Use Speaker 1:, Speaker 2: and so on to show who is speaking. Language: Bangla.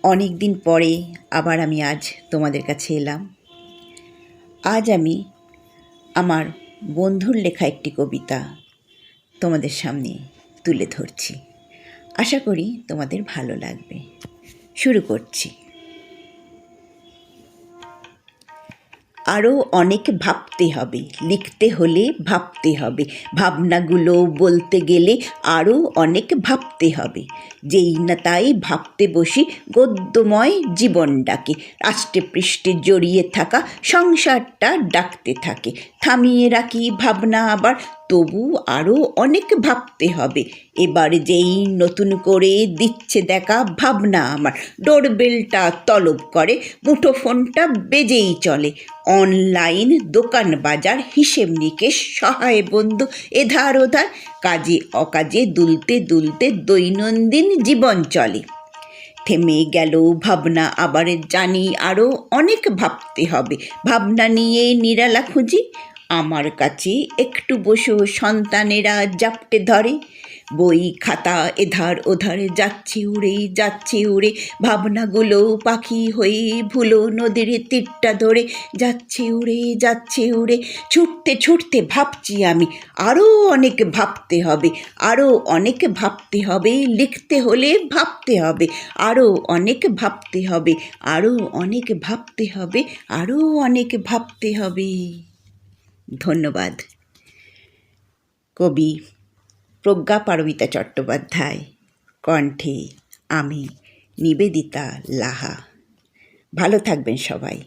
Speaker 1: অনেক দিন পরে আবার আমি আজ তোমাদের কাছে এলাম। আজ আমি আমার বন্ধুর লেখা একটি কবিতা তোমাদের সামনে তুলে ধরছি। আশা করি তোমাদের ভালো লাগবে। শুরু করছি। আরও অনেক ভাবতে হবে, লিখতে হলে ভাবতে হবে, ভাবনাগুলো বলতে গেলে আরও অনেক ভাবতে হবে। যেই না তাই ভাবতে বসি গদ্যময় জীবনটাকে, আষ্টে পৃষ্ঠে জড়িয়ে থাকা সংসারটা ডাকতে থাকে। থামিয়ে রাখি ভাবনা আবার, তবু আরও অনেক ভাবতে হবে। এবার যেই নতুন করে দিচ্ছে দেখা ভাবনা আমার, ডোরবেলটা তলব করে, মুঠোফোনটা বেজেই চলে। অনলাইন দোকান বাজার হিসেব নিকেশ সহায় বন্ধু এধার ওধার, কাজে অকাজে দুলতে দুলতে দৈনন্দিন জীবন চলে। থেমে গেল ভাবনা আবার, জানি আরও অনেক ভাবতে হবে। ভাবনা নিয়ে নিরালা খুঁজি, আমার কাছে একটু বসো সন্তানেরা জাপটে ধরে। বই খাতা এধার ওধার যাচ্ছে উড়ে যাচ্ছে উড়ে, ভাবনাগুলো পাখি হয়ে ভুলো নদীর তীরটা ধরে যাচ্ছে উড়ে। ছুটতে ছুটতে ভাবছি আমি, আরও অনেক ভাবতে হবে, আরও অনেক ভাবতে হবে। লিখতে হলে ভাবতে হবে, আরও অনেক ভাবতে হবে, আরও অনেক ভাবতে হবে, আরও অনেক ভাবতে হবে। ধন্যবাদ। কবি প্রজ্ঞা পারমিতা চট্টোপাধ্যায়, কণ্ঠে আমি নিবেদিতা লাহা। ভালো থাকবেন সবাই।